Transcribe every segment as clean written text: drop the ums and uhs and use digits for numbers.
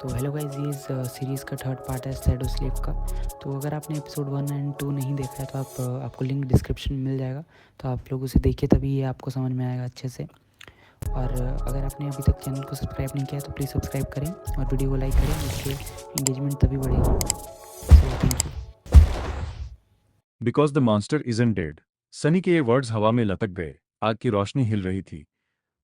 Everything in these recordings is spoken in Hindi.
तो हेलो गाइस, ये इस सीरीज़ का थर्ड पार्ट है शैडो स्लेव का। तो अगर आपने एपिसोड 1 एंड 2 नहीं देखा है तो आपको लिंक डिस्क्रिप्शन में मिल जाएगा। तो आप लोग उसे देखिए, तभी ये आपको समझ में आएगा अच्छे से। और अगर आपने अभी तक चैनल को सब्सक्राइब नहीं किया तो प्लीज़ सब्सक्राइब करें और वीडियो को लाइक करें, इससे इंगेजमेंट तभी बढ़ेगा। So thank you. Because the monster isn't dead. Sunny के ये वर्ड्स हवा में लटक गए। आग की रोशनी हिल रही थी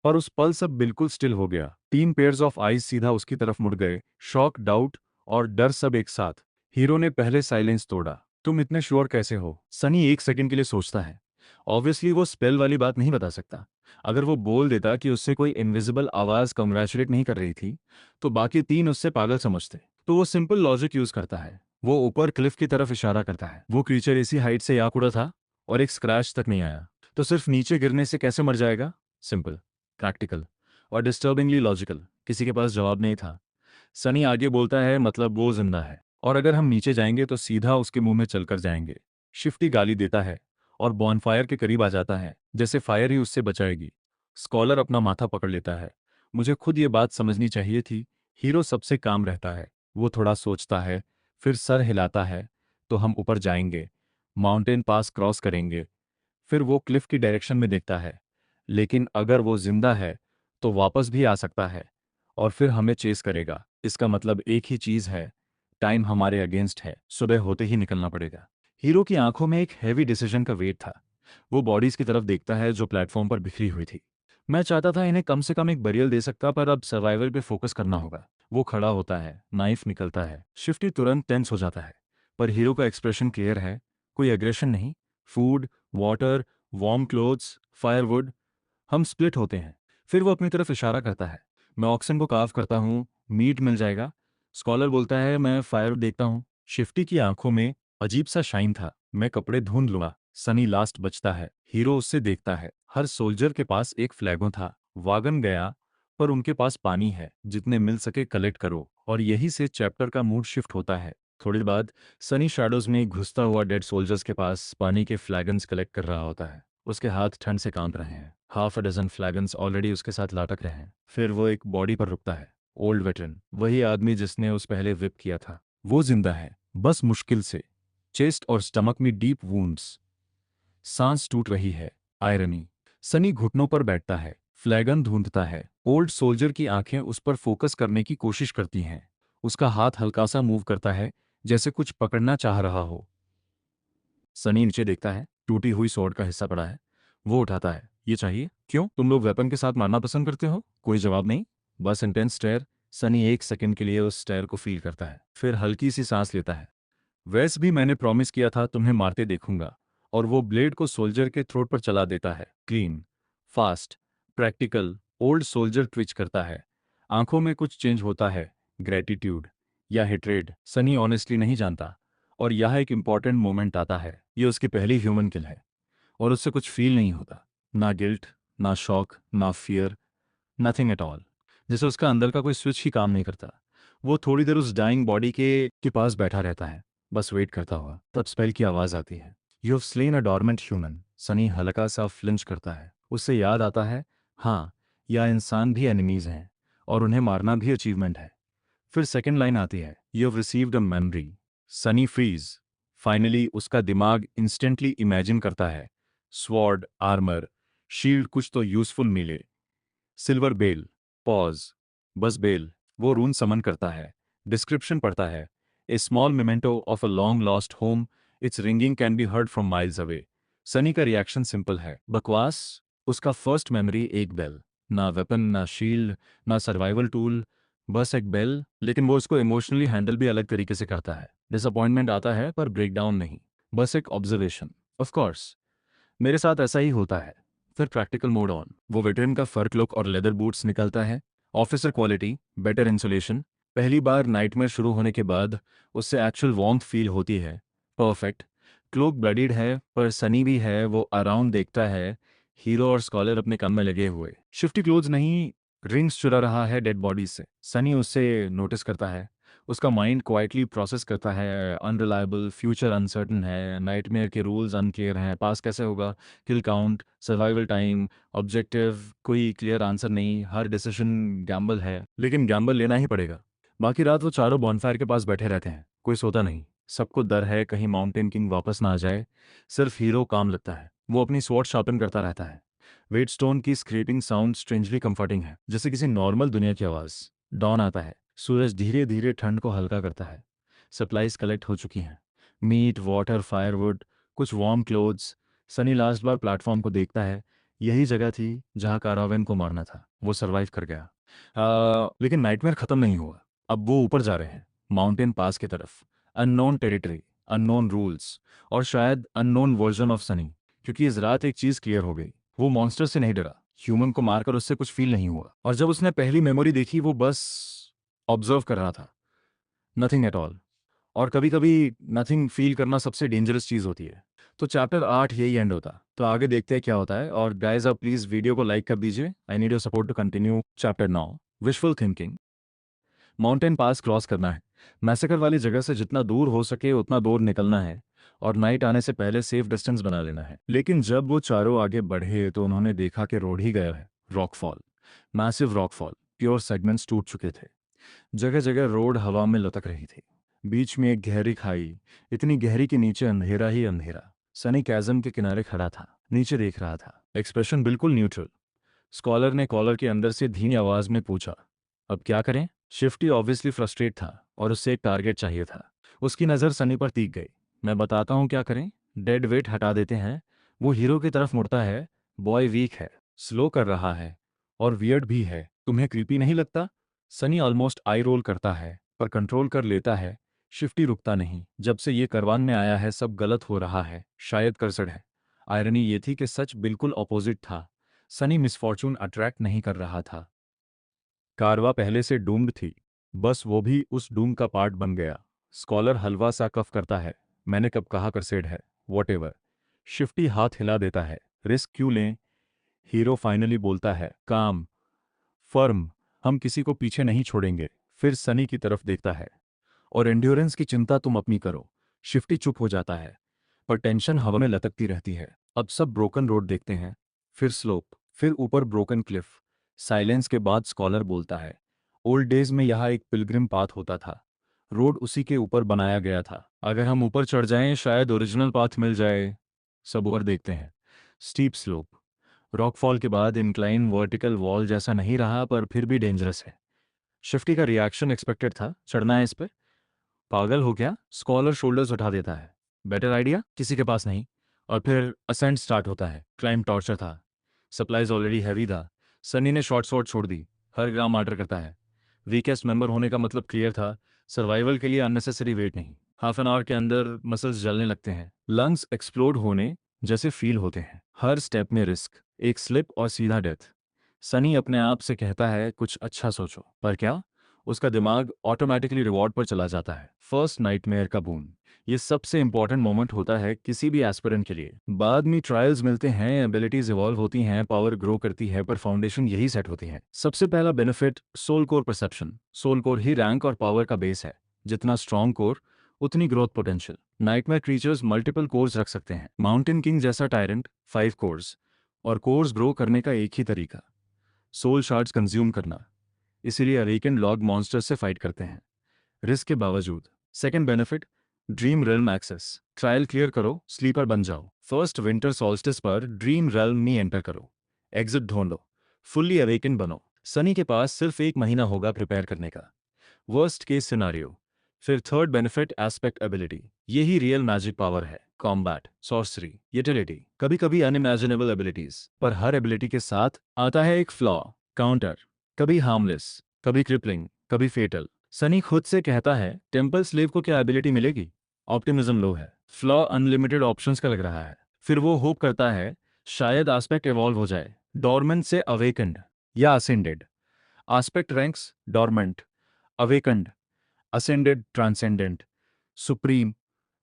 और उस पल सब बिल्कुल स्टिल हो गया। 3 पेयर्स ऑफ आईज सीधा उसकी तरफ मुड़ गए। शॉक, डाउट और डर सब एक साथ। हीरो ने पहले साइलेंस तोड़ा। तुम इतने श्योर कैसे हो? सनी 1 सेकंड के लिए सोचता है। ऑब्वियसली वो स्पेल वाली बात नहीं बता सकता। अगर वो बोल देता कि उससे कोई इनविजिबल आवाज कंग्रेचुलेट नहीं कर रही थी तो बाकी 3 उससे पागल समझते। तो वो सिंपल लॉजिक यूज करता है। वो ऊपर क्लिफ की तरफ इशारा करता है। वो क्रीचर इसी हाइट से आग उड़ा था और एक स्क्रैच तक नहीं आया, तो सिर्फ नीचे गिरने से कैसे मर जाएगा? सिंपल, प्रैक्टिकल और डिस्टर्बिंगली लॉजिकल। किसी के पास जवाब नहीं था। सनी आगे बोलता है, मतलब वो जिंदा है और अगर हम नीचे जाएंगे तो सीधा उसके मुंह में चलकर जाएंगे। शिफ्टी गाली देता है और बॉनफायर के करीब आ जाता है, जैसे फायर ही उससे बचाएगी। स्कॉलर अपना माथा पकड़ लेता है। मुझे खुद ये बात समझनी चाहिए थी। हीरो सबसे काम रहता है। वो थोड़ा सोचता है, फिर सर हिलाता है। तो हम ऊपर जाएंगे, माउंटेन पास क्रॉस करेंगे। फिर वो क्लिफ की डायरेक्शन में देखता है। लेकिन अगर वो जिंदा है तो वापस भी आ सकता है और फिर हमें चेस करेगा। इसका मतलब एक ही चीज है, टाइम हमारे अगेंस्ट है। सुबह होते ही निकलना पड़ेगा। हीरो की आंखों में एक हैवी डिसीजन का वेट था। वो बॉडीज की तरफ देखता है जो प्लेटफॉर्म पर बिखरी हुई थी। मैं चाहता था इन्हें कम से कम एक बरियल दे सकता, पर अब सर्वाइवल पे फोकस करना होगा। वो खड़ा होता है, नाइफ निकलता है। शिफ्टी तुरंत टेंस हो जाता है, पर हीरो का एक्सप्रेशन क्लियर है। कोई एग्रेशन नहीं। Food, water, warm clothes, firewood, हम स्प्लिट होते हैं। फिर वो अपनी तरफ इशारा करता है। मैं ऑक्सीजन को काफ करता हूँ, मीट मिल जाएगा। स्कॉलर बोलता है, मैं फायर देखता हूँ। शिफ्टी की आंखों में अजीब सा शाइन था। मैं कपड़े ढूंढ लूंगा। सनी लास्ट बचता है। हीरो उससे देखता है। हर सोल्जर के पास एक फ्लैगो था। वागन गया, पर उनके पास पानी है। जितने मिल सके कलेक्ट करो। और यही से चैप्टर का मूड शिफ्ट होता है। थोड़ी देर बाद सनी शैडोज में घुसता हुआ डेड सोल्जर्स के पास पानी के फ्लैगन्स कलेक्ट कर रहा होता है। उसके हाथ ठंड से कांप रहे हैं। हाफ अ डजन फ्लैगन्स ऑलरेडी उसके साथ लटक रहे हैं। फिर वो एक बॉडी पर रुकता है। ओल्ड वेटरन, वही आदमी जिसने उस पहले विप किया था। वो जिंदा है, बस मुश्किल से। चेस्ट और स्टमक में डीप वुंड्स। सांस टूट रही है। आयरनी। सनी घुटनों पर बैठता है, फ्लैगन ढूंढता है। ओल्ड सोल्जर की आंखें उस पर फोकस करने की कोशिश करती हैं। उसका हाथ हल्का सा मूव करता है, जैसे कुछ पकड़ना चाह रहा हो। सनी नीचे देखता है। टूटी हुई स्वॉर्ड का हिस्सा पड़ा है। वो उठाता है। ये चाहिए? क्यों, तुम लोग वेपन के साथ मारना पसंद करते हो? कोई जवाब नहीं, बस इंटेंस स्टेयर। सनी 1 सेकंड के लिए उस स्टेयर को फील करता है, फिर हल्की सी सांस लेता है। वैसे भी मैंने प्रॉमिस किया था तुम्हें मारते देखूंगा। और वो ब्लेड को सोल्जर के थ्रोट पर चला देता है। Clean, fast, practical. Old soldier Twitch करता है। आंखों में कुछ चेंज होता है। ग्रेटिट्यूड या हेट्रेड, सनी ऑनेस्टली नहीं जानता। और यह एक इंपॉर्टेंट मोमेंट आता है। ये उसकी पहली ह्यूमन किल है और उससे कुछ फील नहीं होता। ना गिल्ट, ना शॉक, ना फियर, नथिंग एट ऑल। जैसे उसका अंदर का कोई स्विच ही काम नहीं करता। वो थोड़ी देर उस डाइंग बॉडी के पास बैठा रहता है, बस वेट करता हुआ। तब स्पेल की आवाज आती है। You have slain a dormant human. Sunny हल्का सा फ्लिंच करता है। उससे याद आता है, हाँ, या इंसान भी एनिमीज हैं और उन्हें मारना भी अचीवमेंट है। फिर सेकेंड लाइन आती है, you have received a memory. Sunny freeze. Finally उसका दिमाग इंस्टेंटली इमेजिन करता है। स्वॉर्ड, आर्मर, शील्ड, कुछ तो यूजफुल मिले। Silver bell. पॉज। बस बेल। वो रून समन करता है। डिस्क्रिप्शन पढ़ता है। A small memento of a long lost home. It's ringing can be heard from miles away. Sunny का रिएक्शन सिंपल है, बकवास। उसका फर्स्ट मेमोरी एक बेल। ना वेपन, ना शील्ड, ना सर्वाइवल टूल, बस एक बेल। लेकिन वो उसको इमोशनली हैंडल भी अलग तरीके से करता है। डिसअपॉइंटमेंट आता है पर ब्रेकडाउन नहीं, बस एक ऑब्जर्वेशन। ऑफ कोर्स मेरे साथ ऐसा ही होता है। फिर प्रैक्टिकल मोड ऑन। वो वेटरन का फर क्लोक और लेदर बूट्स निकलता है। Officer quality, better insulation. पहली बार नाइटमेयर शुरू होने के बाद उससे एक्चुअल वार्मथ फील होती है। परफेक्ट। क्लोक ब्लडीड है पर सनी भी है। वो अराउंड देखता है। हीरो और स्कॉलर अपने काम में लगे हुए। शिफ्टी क्लोज नहीं, रिंग्स चुरा रहा है डेड बॉडीज से। सनी उससे नोटिस करता है। उसका माइंड क्वाइटली प्रोसेस करता है। अनरिलायबल, फ्यूचर अनसर्टन है, नाइटमेयर के रूल्स अनक्लियर हैं, पास कैसे होगा, किल काउंट, सर्वाइवल टाइम, ऑब्जेक्टिव, कोई क्लियर आंसर नहीं, हर डिसीजन गैम्बल है। लेकिन गैम्बल लेना ही पड़ेगा। बाकी रात वो चारों बॉनफायर के पास बैठे रहते हैं, कोई सोता नहीं। सबको डर है कहीं माउंटेन किंग वापस ना आ जाए। सिर्फ हीरो काम लगता है, वो अपनी स्वॉर्ड शार्पन करता रहता है। वेटस्टोन की स्क्रेपिंग साउंड स्ट्रेंजली कंफर्टिंग है, जैसे किसी नॉर्मल दुनिया की आवाज़। डॉन आता है, सूरज धीरे धीरे ठंड को हल्का करता है। सप्लाईज कलेक्ट हो चुकी हैं, मीट, वाटर, फायरवुड, कुछ वार्म क्लोथ्स। सनी लास्ट बार प्लेटफॉर्म को देखता है, यही जगह थी जहाँ कारावेन को मारना था। वो सरवाइव कर गया। लेकिन नाइटमेयर खत्म नहीं हुआ। अब वो ऊपर जा रहे हैं, माउंटेन पास की तरफ। अननोन टेरिटरी, अननोन रूल्स, और शायद अननोन वर्जन ऑफ सनी। क्योंकि इस रात एक चीज़ क्लियर हो गई, वो मॉन्स्टर से नहीं डरा, ह्यूमन को मारकर उससे कुछ फील नहीं हुआ। और जब उसने पहली मेमोरी देखी, वो बस ऑब्जर्व कर रहा था, नथिंग एट ऑल। और कभी कभी नथिंग फील करना सबसे डेंजरस चीज़ होती है। तो चैप्टर 8 यही एंड होता। तो आगे देखते हैं क्या होता है। और गाइस, आप प्लीज़ वीडियो को लाइक कर दीजिए। I need your support to continue chapter 9, wishful thinking. Mountain pass cross करना है, मैसेकर वाली जगह से जितना दूर हो सके उतना दूर निकलना है, और नाइट आने से पहले सेफ डिस्टेंस बना लेना है। लेकिन जब वो चारों आगे बढ़े तो उन्होंने देखा कि रोड ही गया है। Rockfall, massive rockfall, pure segments टूट चुके थे। जगह जगह रोड हवा में लटक रही थी। बीच में एक गहरी खाई, इतनी गहरी कि नीचे अंधेरा ही अंधेरा। सनी कैज़म के किनारे खड़ा था, नीचे देख रहा था, एक्सप्रेशन बिल्कुल न्यूट्रल। स्कॉलर ने कॉलर के अंदर से धीमी आवाज में पूछा, अब क्या करें? शिफ्टी ऑब्वियसली फ्रस्ट्रेट था और उससे एक टारगेट चाहिए था। उसकी नज़र सनी पर टिक गई। मैं बताता हूँ क्या करें। डेड वेट हटा देते हैं। वो हीरो की तरफ मुड़ता है। बॉय वीक है, स्लो कर रहा है, और वियर्ड भी है। तुम्हें क्रीपी नहीं लगता? सनी ऑलमोस्ट आई रोल करता है, पर कंट्रोल कर लेता है। शिफ्टी रुकता नहीं। जब से ये करवान में आया है सब गलत हो रहा है, शायद करसड़ है। आयरनी ये थी कि सच बिल्कुल ऑपोजिट था। सनी मिसफॉर्चून अट्रैक्ट नहीं कर रहा था। कारवा पहले से डूम्ड थी, बस वो भी उस डूम का पार्ट बन गया। स्कॉलर हलवा सा कफ करता है। मैंने कब कहा करसेड है, वॉट। शिफ्टी हाथ हिला देता है। रिस्क क्यों लें? हीरो फाइनली बोलता है, काम, फर्म, हम किसी को पीछे नहीं छोड़ेंगे। फिर सनी की तरफ देखता है, और एंड्योरेंस की चिंता तुम अपनी करो। शिफ्टी चुप हो जाता है, पर टेंशन हवा में लटकती रहती है। अब सब ब्रोकन रोड देखते हैं, फिर स्लोप, फिर ऊपर ब्रोकन क्लिफ। साइलेंस के बाद स्कॉलर बोलता है, ओल्ड डेज में यहाँ एक पिलग्रिम पाथ होता था। रोड उसी के ऊपर बनाया गया था। अगर हम ऊपर चढ़ जाएं शायद ओरिजिनल पाथ मिल जाए। सब ऊपर देखते हैं। स्टीप स्लोप, रॉकफॉल के बाद इंक्लाइन वर्टिकल वॉल जैसा नहीं रहा, पर फिर भी डेंजरस है। शिफ्टी का रिएक्शन एक्सपेक्टेड था, चढ़ना है इस पे। पागल हो क्या? स्कॉलर शोल्डर्स उठा देता है। बेटर आइडिया किसी के पास नहीं। और फिर असेंट स्टार्ट होता है। क्लाइंब टॉर्चर था, सप्लाईज ऑलरेडी हैवी था। सनी ने शॉर्ट शॉर्ट छोड़ दी। हर ग्राम मैटर करता है। वीकेस्ट मेंबर होने का मतलब क्लियर था, सर्वाइवल के लिए अननेसेसरी वेट नहीं। हाफ एन आवर के अंदर मसल्स जलने लगते हैं, लंग्स एक्सप्लोड होने जैसे फील होते हैं। हर स्टेप में रिस्क, एक स्लिप और सीधा डेथ। सनी अपने आप से कहता है कुछ अच्छा सोचो, पर क्या? उसका दिमाग ऑटोमेटिकली रिवॉर्ड पर चला जाता है। फर्स्ट नाइटमेयर का बून, ये सबसे इंपॉर्टेंट मोमेंट होता है किसी भी एस्पिरेंट के लिए। बाद में ट्रायल्स मिलते हैं, एबिलिटीज इवॉल्व होती हैं, पावर ग्रो करती है, पर फाउंडेशन यही सेट होती है। सबसे पहला benefit, soul core perception. Soul core ही रैंक और पावर का बेस है। जितना स्ट्रॉन्ग कोर, उतनी growth potential. Nightmare creatures multiple cores रख सकते हैं। माउंटेन किंग जैसा टायरेंट 5 कोर्स, और कोर्स ग्रो करने का एक ही तरीका, सोल शार्ड्स कंज्यूम करना। इसीलिए अवेकेंड लॉग मॉन्स्टर से फाइट करते हैं, रिस्क के बावजूद। Second benefit, dream realm access. Trial clear करो, स्लीपर बन जाओ। फर्स्ट विंटर सॉल्स्टिस पर ड्रीम रेल्म में एंटर करो, एग्जिट ढूंढ लो, फुल्ली अवेकेंड बनो। सनी के पास सिर्फ 1 महीना होगा प्रिपेयर करने का, वर्स्ट केस सिनारियो। फिर थर्ड बेनिफिट, एस्पेक्ट एबिलिटी। यही रियल मैजिक पावर है। कॉम्बैट, सॉर्सरी, यूटिलिटी, कभी कभी अनइमेजिनेबल एबिलिटीज। पर हर एबिलिटी के साथ आता है एक फ्लॉ, काउंटर। कभी हार्मलेस, कभी क्रिपलिंग, कभी फेटल। सनी खुद से कहता है, टेम्पल स्लेव को क्या एबिलिटी मिलेगी? ऑप्टिमिज्म लो है, फ्लॉ अनलिमिटेड ऑप्शंस का लग रहा है। फिर वो होप करता है, शायद एस्पेक्ट इवॉल्व हो जाए, डॉर्मेंट से अवेकेंड या ascended. Aspect ranks dormant, awakened, ascended, transcendent, supreme,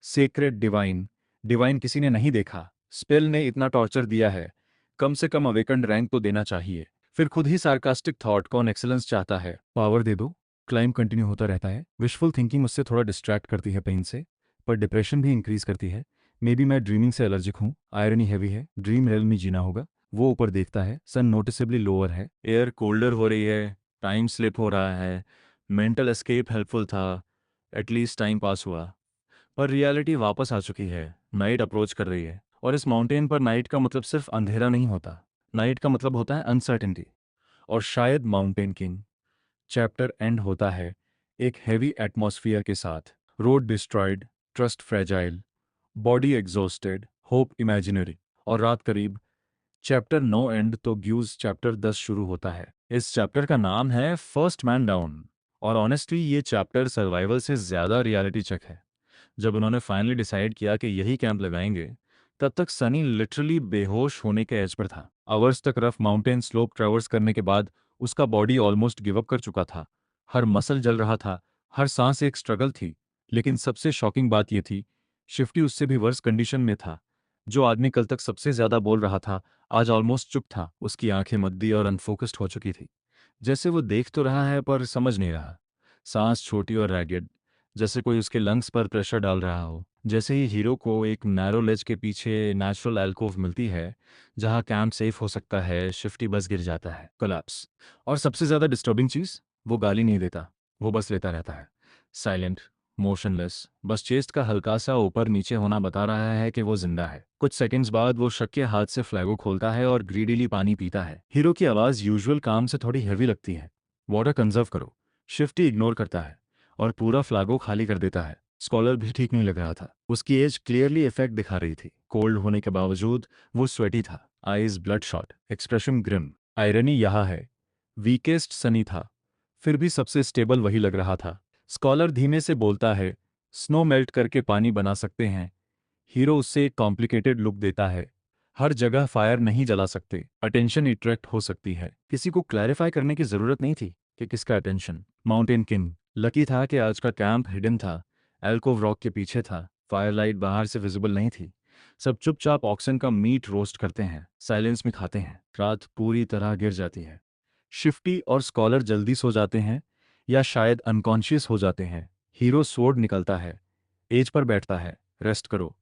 sacred, divine. Divine किसी ने नहीं देखा, स्पेल ने इतना टॉर्चर दिया है, कम से कम अवेकंड रैंक तो देना चाहिए। फिर खुद ही सार्कास्टिक थॉट, कौन एक्सेलेंस चाहता है? पावर दे दो। क्लाइम कंटिन्यू होता रहता है। विशफुल थिंकिंग उससे थोड़ा डिस्ट्रैक्ट करती है पेन से, पर डिप्रेशन भी इंक्रीज करती है। मे बी मैं ड्रीमिंग से एलर्जिक हूँ। आयरनी हैवी है, ड्रीम रेल में जीना होगा। वो ऊपर देखता है, सन नोटिसेबली लोअर है, एयर कोल्डर हो रही है, टाइम स्लिप हो रहा है, मेंटल एस्केप हेल्पफुल था, एटलीस्ट टाइम पास हुआ। पर रियलिटी वापस आ चुकी है, नाइट अप्रोच कर रही है, और इस माउंटेन पर नाइट का मतलब सिर्फ अंधेरा नहीं होता, नाइट का मतलब होता है अनसर्टेनिटी। और शायद माउंटेन किंग चैप्टर एंड होता है एक हैवी एटमॉस्फियर के साथ। Road destroyed, trust fragile, body exhausted, hope imaginary, और रात करीब। चैप्टर 9 एंड तो ग्यूज चैप्टर 10 शुरू होता है। इस चैप्टर का नाम है फर्स्ट मैन डाउन, और ऑनेस्टली ये चैप्टर सर्वाइवल से ज़्यादा रियलिटी चेक है। जब उन्होंने फाइनली डिसाइड किया कि यही कैंप लगाएंगे, तब तक सनी लिटरली बेहोश होने के एज पर था। आवर्स तक रफ माउंटेन स्लोप ट्रैवर्स करने के बाद उसका बॉडी ऑलमोस्ट गिव अप कर चुका था। हर मसल जल रहा था, हर सांस एक स्ट्रगल थी। लेकिन सबसे शॉकिंग बात यह थी, शिफ्टी उससे भी वर्स कंडीशन में था। जो आदमी कल तक सबसे ज्यादा बोल रहा था, आज ऑलमोस्ट चुप था। उसकी आंखें मद्दी और अनफोकस्ड हो चुकी थी, जैसे वो देख तो रहा है पर समझ नहीं रहा। सांस छोटी और रैगेड, जैसे कोई उसके लंग्स पर प्रेशर डाल रहा हो। जैसे ही हीरो को एक नैरो लेज के पीछे नेचुरल एल्कोव मिलती है जहां कैंप सेफ हो सकता है, शिफ्टी बस गिर जाता है, कोलैप्स। और सबसे ज्यादा डिस्टर्बिंग चीज, वो गाली नहीं देता, वो बस लेता रहता है, साइलेंट, मोशनलेस। बस चेस्ट का हल्का सा ऊपर नीचे होना बता रहा है कि वो जिंदा है। कुछ सेकंड्स बाद वो शक के हाथ से फ्लैगो खोलता है और ग्रीडीली पानी पीता है। हीरो की आवाज़ यूजुअल काम से थोड़ी हैवी लगती है, वाटर कंजर्व करो। शिफ्टी इग्नोर करता है और पूरा फ्लैगो खाली कर देता है। स्कॉलर भी ठीक नहीं लग रहा था, उसकी एज क्लियरली इफेक्ट दिखा रही थी। कोल्ड होने के बावजूद वो स्वेटी था, eyes blood shot, expression grim. Irony यहाँ है, वीकेस्ट सनी था, फिर भी सबसे स्टेबल वही लग रहा था। स्कॉलर धीमे से बोलता है, स्नो मेल्ट करके पानी बना सकते हैं। हीरो उससे एक कॉम्प्लिकेटेड लुक देता है। हर जगह फायर नहीं जला सकते, अटेंशन अट्रैक्ट हो सकती है। किसी को क्लैरिफाई करने की जरूरत नहीं थी कि किसका अटेंशन। माउंटेन किंग लकी था कि आज का कैंप हिडन था, एल्कोव रॉक के पीछे था, फायरलाइट बाहर से विजिबल नहीं थी। सब चुपचाप ऑक्सन का मीट रोस्ट करते हैं, साइलेंस में खाते हैं। रात पूरी तरह गिर जाती है। शिफ्टी और स्कॉलर जल्दी सो जाते हैं या शायद अनकॉन्शियस हो जाते हैं। हीरो स्वॉर्ड निकलता है, एज पर बैठता है, रेस्ट करो,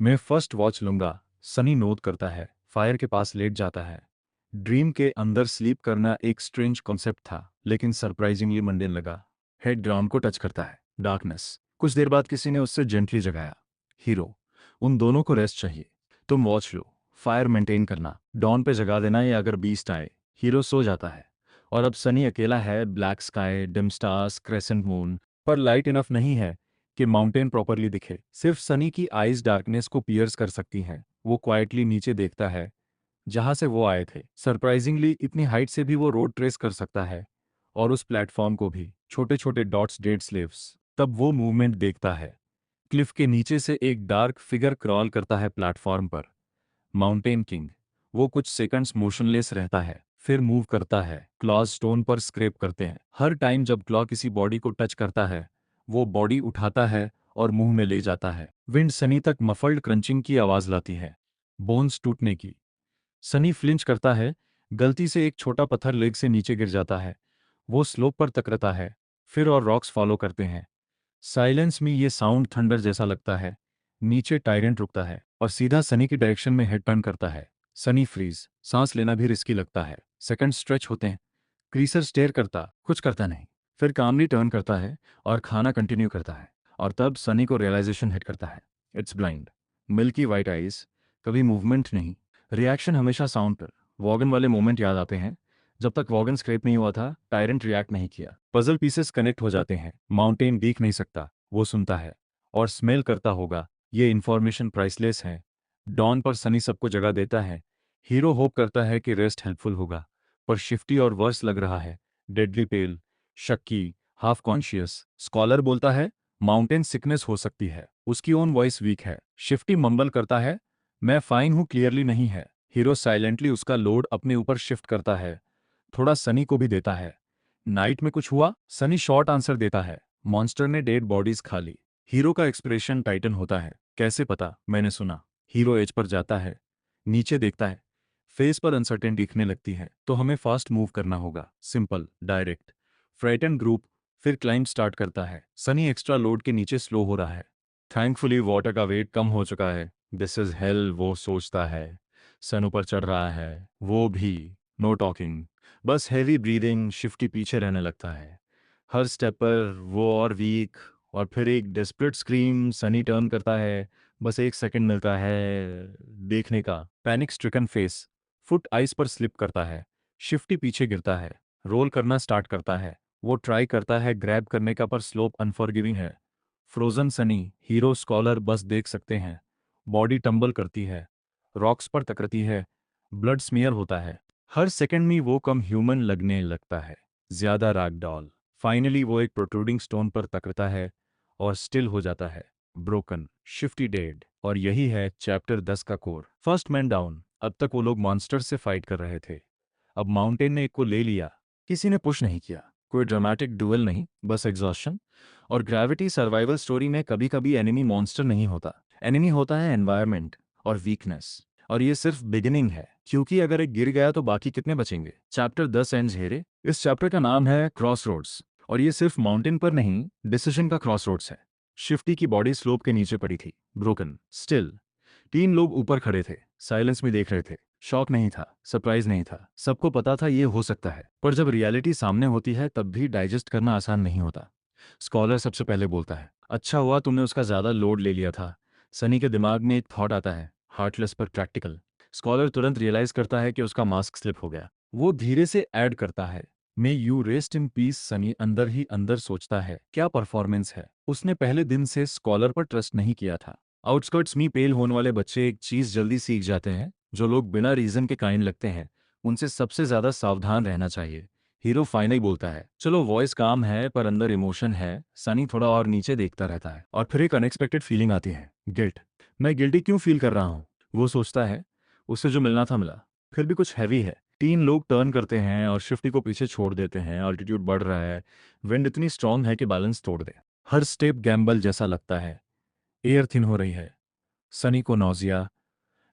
मैं फर्स्ट वॉच लूंगा। सनी नोट करता है, फायर के पास लेट जाता है। ड्रीम के अंदर स्लीप करना एक स्ट्रेंज कॉन्सेप्ट था, लेकिन सरप्राइजिंगली मंडेन लगा। हेड ग्राउंड को टच करता है, डार्कनेस। कुछ देर बाद किसी ने उससे जेंटली जगाया, हीरो, उन दोनों को रेस्ट चाहिए, तुम वॉच लो, फायर मेंटेन करना, डॉन पे जगा देना या अगर बीस्ट आए। हीरो सो जाता है, और अब सनी अकेला है, black sky, dim stars, crescent moon, पर लाइट इनफ नहीं है कि माउंटेन प्रॉपरली दिखे। सिर्फ सनी की आईज डार्कनेस को पियर्स कर सकती हैं। वो क्वाइटली नीचे देखता है जहां से वो आए थे। सरप्राइजिंगली इतनी हाइट से भी वो रोड ट्रेस कर सकता है, और उस प्लेटफॉर्म को भी। छोटे छोटे डॉट्स, डेड स्लेव्स। तब वो मूवमेंट देखता है, क्लिफ के नीचे से एक डार्क फिगर क्रॉल करता है प्लेटफॉर्म पर। Mountain king. वो कुछ सेकंड्स मोशनलेस रहता है, फिर मूव करता है। क्लॉज स्टोन पर स्क्रैप करते हैं। हर टाइम जब क्लॉ किसी बॉडी को टच करता है, वो बॉडी उठाता है और मुंह में ले जाता है। विंड सनी तक मफल्ड क्रंचिंग की आवाज लाती है, बोन्स टूटने की। सनी फ्लिंच करता है, गलती से एक छोटा पत्थर लेग से नीचे गिर जाता है। वो स्लोप पर तकरता है, फिर और रॉक्स फॉलो करते हैं। साइलेंस में ये साउंड थंडर जैसा लगता है। नीचे टायरेंट रुकता है और सीधा सनी की डायरेक्शन में हेड टर्न करता है। सनी फ्रीज, सांस लेना भी रिस्की लगता है। सेकंड स्ट्रेच होते हैं। क्रीसर स्टेयर करता, कुछ करता नहीं, फिर कामली टर्न करता है और खाना कंटिन्यू करता है। और तब सनी को रियलाइजेशन हिट करता है, it's blind. Milky white eyes, कभी मूवमेंट नहीं, रिएक्शन हमेशा साउंड पर। वॉगन वाले मोमेंट याद आते हैं, जब तक वॉगन स्क्रैप नहीं हुआ था, टायरेंट रिएक्ट नहीं किया। पजल पीसेस कनेक्ट हो जाते हैं। माउंटेन दिख नहीं सकता, वो सुनता है और स्मेल करता होगा। ये इन्फॉर्मेशन प्राइसलेस है। डॉन पर सनी सबको जगह देता है। हीरो होप करता है कि रेस्ट हेल्पफुल होगा, पर शिफ्टी और वर्स लग रहा है। डेडली पेल, शक्की, हाफ कॉन्शियस। स्कॉलर बोलता है माउंटेन सिकनेस हो सकती है। उसकी ओन वॉइस वीक है। शिफ्टी मंबल करता है, मैं फाइन हूं, क्लियरली नहीं है। हीरो साइलेंटली उसका लोड अपने ऊपर शिफ्ट करता है, थोड़ा सनी को भी देता है। नाइट में कुछ हुआ? सनी शॉर्ट आंसर देता है, मॉन्स्टर ने डेड बॉडीज खा ली। हीरो का एक्सप्रेशन टाइटन होता है, कैसे पता? मैंने सुना। हीरो एज पर जाता है, नीचे देखता है, फेस पर अनसर्टेन दिखने लगती है। तो हमें फास्ट मूव करना होगा, सिंपल, डायरेक्ट। फ्राइटन ग्रुप फिर क्लाइंब स्टार्ट करता है। सनी एक्स्ट्रा लोड के नीचे स्लो हो रहा है। थैंकफुली वाटर का वेट कम हो चुका है। दिस इज हेल, वो सोचता है। सन ऊपर चढ़ रहा है, वो भी। नो टॉकिंग, बस हैवी ब्रीदिंग। शिफ्टी पीछे रहने लगता है। हर स्टेप पर वो और वीक, और फिर एक डेस्परेट स्क्रीम। सनी टर्न करता है, बस एक सेकंड मिलता है देखने का। Panic stricken face, foot ice पर स्लिप करता है, शिफ्टी पीछे गिरता है, रोल करना स्टार्ट करता है। वो ट्राई करता है ग्रैब करने का, पर स्लोप अनफॉरगिविंग है। फ्रोजन सनी, हीरो स्कॉलर बस देख सकते हैं। बॉडी टंबल करती है, रॉक्स पर टकराती है, ब्लड स्मीयर होता है। हर सेकंड में वो कम ह्यूमन लगने लगता है, ज्यादा रैगडॉल। फाइनली वो एक प्रोट्रूडिंग स्टोन पर टकराता है और स्टिल हो जाता है, ब्रोकन, शिफ्टी डेड। और यही है चैप्टर 10 का कोर। First man down. अब तक वो लोग मॉन्स्टर से फाइट कर रहे थे, अब माउंटेन ने एक को ले लिया। किसी ने पुश नहीं किया, कोई ड्रामेटिक डुएल नहीं, बस एग्जॉस्शन। और ग्रेविटी सर्वाइवल स्टोरी में कभी कभी एनिमी मॉन्स्टर नहीं होता, एनिमी होता है एनवायरनमेंट और वीकनेस। और ये सिर्फ बिगिनिंग है, क्योंकि अगर एक गिर गया तो बाकी कितने बचेंगे। चैप्टर 10 एंड्स हेरे। इस चैप्टर का नाम है क्रॉस रोड्स, और ये सिर्फ माउंटेन पर नहीं, डिसीजन का क्रॉस रोड्स है। शिफ्टी की बॉडी स्लोप के नीचे पड़ी थी, ब्रोकन, स्टिल। 3 लोग ऊपर खड़े थे, साइलेंस में देख रहे थे। शॉक नहीं था, सरप्राइज नहीं था, सबको पता था ये हो सकता है। पर जब रियलिटी सामने होती है तब भी डाइजेस्ट करना आसान नहीं होता। स्कॉलर सबसे पहले बोलता है, अच्छा हुआ तुमने उसका ज्यादा लोड ले लिया था। सनी के दिमाग में एक थॉट आता है, हार्टलेस पर प्रैक्टिकल। स्कॉलर तुरंत रियलाइज करता है कि उसका मास्क स्लिप हो गया। वो धीरे से ऐड करता है, may you rest in peace. Sunny अंदर ही अंदर सोचता है, क्या परफॉर्मेंस है। उसने पहले दिन से स्कॉलर पर ट्रस्ट नहीं किया था। आउटस्कर्ट्स में पेल होने वाले बच्चे एक चीज जल्दी सीख जाते हैं, जो लोग बिना रीजन के काइंड लगते हैं उनसे सबसे ज्यादा सावधान रहना चाहिए। हीरो फाइनली बोलता है, चलो वॉइस काम है पर अंदर इमोशन है। सनी थोड़ा और नीचे देखता रहता है, और फिर एक अनएक्सपेक्टेड फीलिंग आती है, गिल्ट। मैं गिल्टी क्यों फील कर रहा हूँ। वो सोचता है, उससे जो मिलना था मिला, फिर भी कुछ हैवी है। 3 लोग टर्न करते हैं और शिफ्टी को पीछे छोड़ देते हैं। ऑल्टीट्यूड बढ़ रहा है, विंड इतनी स्ट्रांग है कि बैलेंस तोड़ दे। हर स्टेप गैम्बल जैसा लगता है, एयर थिन हो रही है। सनी को नौजिया,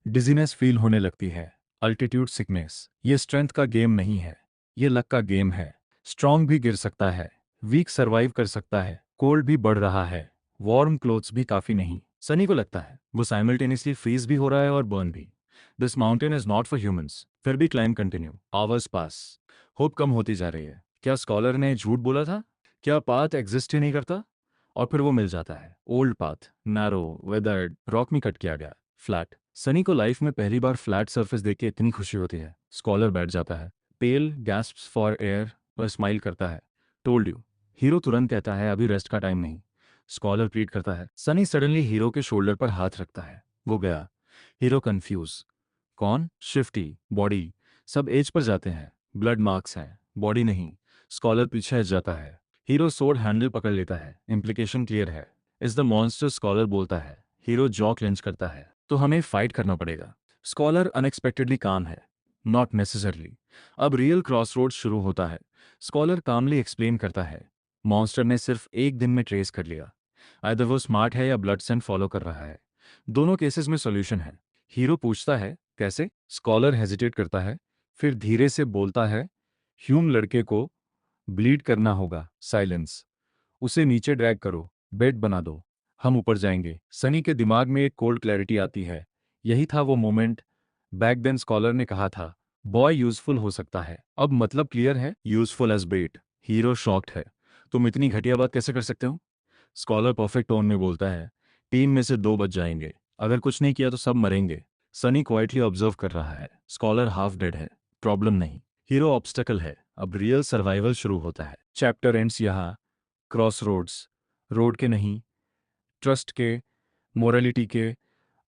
डिजीनेस फील होने लगती है, अल्टीट्यूड सिकनेस। ये स्ट्रेंथ का गेम नहीं है, ये लक का गेम है। स्ट्रांग भी गिर सकता है, वीक सरवाइव कर सकता है, कोल्ड भी बढ़ रहा है, वार्म क्लोथ्स भी काफी नहीं। सनी को लगता है वो साइमल्टेनियसली फ्रीज भी हो रहा है और बर्न भी। This mountain is not for humans. फिर भी क्लाइम कंटिन्यू, आवर्स पास। होप कम होती जा रही है। क्या स्कॉलर ने झूठ बोला था? क्या पाथ एग्जिस्ट ही नहीं करता? और फिर वो मिल जाता है, old path, narrow, weathered, rock में कट किया गया, फ्लैट। सनी को लाइफ में पहली बार फ्लैट सरफेस देख के इतनी खुशी होती है। स्कॉलर बैठ जाता है, पेल, गैस्प्स फॉर एयर, और स्माइल करता है, टोल्ड यू। हीरो तुरंत कहता है, अभी रेस्ट का टाइम नहीं। स्कॉलर प्लीड करता है। सनी सडनली हीरो के शोल्डर पर हाथ रखता है, वो गया। हीरो कंफ्यूज, कौन? शिफ्टी, बॉडी, सब एज पर जाते हैं, ब्लड मार्क्स हैं, बॉडी नहीं। स्कॉलर पीछे हट जाता है। हीरो सोर्ड हैंडल पकड़ लेता है, इम्प्लीकेशन क्लियर है। इज द मॉन्स्टर, स्कॉलर बोलता है। हीरो जॉ क्लेंच करता है, तो हमें फाइट करना पड़ेगा। स्कॉलर अनएक्सपेक्टेडली काम है, नॉट नेसेसरली। अब रियल क्रॉस रोड शुरू होता है। स्कॉलर कामली एक्सप्लेन करता है, मॉन्स्टर ने सिर्फ एक दिन में ट्रेस कर लिया। आइदर वो स्मार्ट है या ब्लड सेंट फॉलो कर रहा है। दोनों केसेस में सॉल्यूशन है। हीरो पूछता है, कैसे? स्कॉलर हेजिटेट करता है, फिर धीरे से बोलता है, ह्यूम लड़के को ब्लीड करना होगा। साइलेंस। उसे नीचे ड्रैग करो, बेड बना दो, हम ऊपर जाएंगे। सनी के दिमाग में एक कोल्ड क्लैरिटी आती है। यही था वो मोमेंट, बैक देन स्कॉलर ने कहा था, बॉय यूजफुल हो सकता है। अब मतलब क्लियर है, यूजफुल एज बेट। हीरो शॉक्ड है, तुम इतनी घटिया बात कैसे कर सकते हो? स्कॉलर परफेक्ट टोन में बोलता है, टीम में से 2 बच जाएंगे, अगर कुछ नहीं किया तो सब मरेंगे। सनी क्वाइटली ऑब्जर्व कर रहा है, स्कॉलर हाफ डेड है, प्रॉब्लम नहीं, हीरो ऑब्स्टेकल है। अब रियल सर्वाइवल शुरू होता है। चैप्टर एंड्स यहाँ, क्रॉस रोड्स, रोड के नहीं, ट्रस्ट के, मोरालिटी के,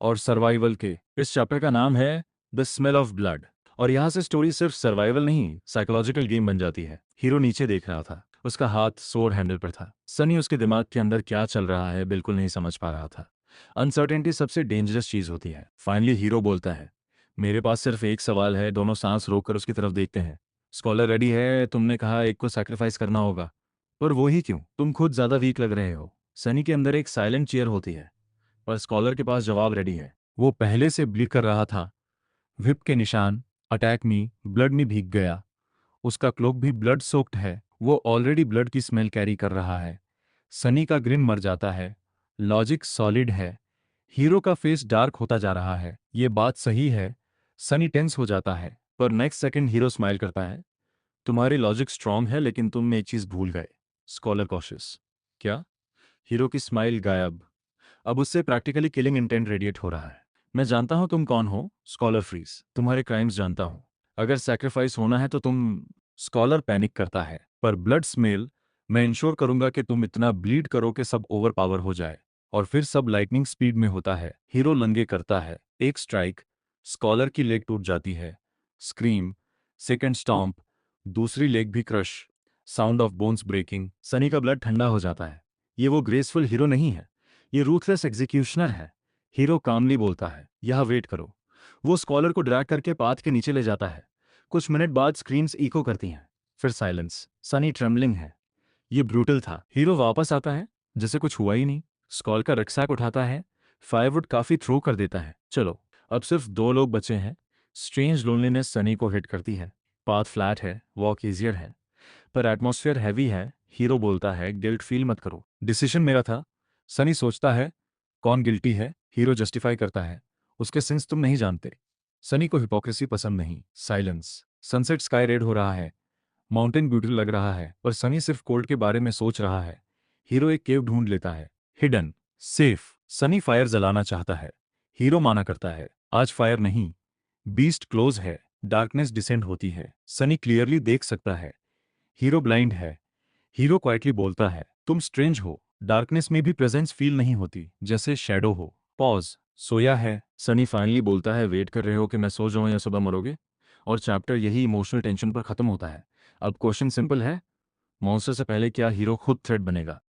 और सर्वाइवल के। इस चैप्टर का नाम है द स्मेल ऑफ ब्लड। और यहाँ से स्टोरी सिर्फ सर्वाइवल नहीं, साइकोलॉजिकल गेम बन जाती है। हीरो नीचे देख रहा था, उसका हाथ सोर हैंडल पर था। सनी उसके दिमाग के अंदर क्या चल रहा है बिल्कुल नहीं समझ पा रहा था। अनसर्टेनिटी सबसे डेंजरस चीज होती है। फाइनली हीरो बोलता है, मेरे पास सिर्फ एक सवाल है। दोनों सांस रोककर उसकी तरफ देखते हैं। स्कॉलर रेडी है, तुमने कहा एक को सैक्रिफाइस करना होगा, पर वो ही क्यों? तुम खुद ज्यादा वीक लग रहे हो। सनी के अंदर एक साइलेंट चीयर होती है, पर स्कॉलर के पास जवाब रेडी है। वो पहले से ब्लीड कर रहा था, व्हिप के निशान, अटैक में ब्लड में भीग गया। उसका क्लोक भी ब्लड सोक्ड है, वो ऑलरेडी ब्लड की स्मेल कैरी कर रहा है। सनी का ग्रिन मर जाता है, लॉजिक सॉलिड है। हीरो का फेस डार्क होता जा रहा है, ये बात सही है। सनी टेंस हो जाता है, पर नेक्स्ट सेकंड हीरो स्माइल करता है, तुम्हारी लॉजिक स्ट्रांग है लेकिन तुम एक चीज भूल गए, स्कॉलर कॉशियस। क्या? हीरो की स्माइल गायब। अब उससे प्रैक्टिकली किलिंग इंटेंट रेडिएट हो रहा है। मैं जानता हूं तुम कौन हो, स्कॉलर फ्रीज। तुम्हारे क्राइम्स जानता हूं। अगर सैक्रिफाइस होना है तो तुम। स्कॉलर पैनिक करता है। पर ब्लड स्मेल। मैं इंश्योर करूंगा कि तुम इतना ब्लीड करो कि सब ओवर पावर हो जाए। और फिर सब लाइटनिंग स्पीड में होता है। हीरो लंगे करता है। एक स्ट्राइक। स्कॉलर की लेग टूट जाती है। स्क्रीम। Second stomp. दूसरी लेग भी crush. Sound of bones breaking. Sunny का ब्लड ठंडा हो जाता है। ये वो ग्रेसफुल हीरो नहीं है। ये रूथलेस एग्जीक्यूशनर है। हीरो कामली बोलता है, यह वेट करो। वो स्कॉलर को ड्रैग करके पाथ के नीचे ले जाता है। कुछ मिनट बाद स्क्रीन्स इको करती हैं। फिर साइलेंस। सनी ट्रेमलिंग है। ये ब्रूटल था। हीरो वापस आता है जैसे कुछ हुआ ही नहीं। स्कॉल का रक्सैक उठाता है। फायरवुड काफी थ्रो कर देता है। चलो, अब सिर्फ 2 लोग बचे हैं। स्ट्रेंज लोनलीनेस सनी को हिट करती है। पाथ फ्लैट है, वॉक इजियर है, पर एटमॉस्फेयर हैवी है। हीरो बोलता है, गिल्ट फील मत करो, डिसीजन मेरा था। सनी सोचता है, कौन गिल्टी है? हीरो जस्टिफाई करता है, उसके सिंस तुम नहीं जानते। सनी को हिपोक्रेसी पसंद नहीं। साइलेंस। सनसेट स्काई रेड हो रहा है। माउंटेन ब्यूटीफुल लग रहा है, पर सनी सिर्फ कोल्ड के बारे में सोच रहा है। हीरो एक केव ढूंढ लेता है। हिडन। सेफ। सनी फायर जलाना चाहता है। हीरो माना करता है, आज फायर नहीं। बीस्ट क्लोज है। डार्कनेस डिसेंड होती है। सनी क्लियरली देख सकता है। हीरो ब्लाइंड है। हीरो क्वाइटली बोलता है, तुम स्ट्रेंज हो। डार्कनेस में भी प्रेजेंस फील नहीं होती, जैसे शैडो हो। पॉज। सोया है। सनी फाइनली बोलता है, वेट कर रहे हो कि मैं सो जाऊं या सुबह मरोगे? और चैप्टर यही इमोशनल टेंशन पर खत्म होता है। अब क्वेश्चन सिंपल है, मॉन्स्टर से पहले क्या हीरो खुद थ्रेट बनेगा?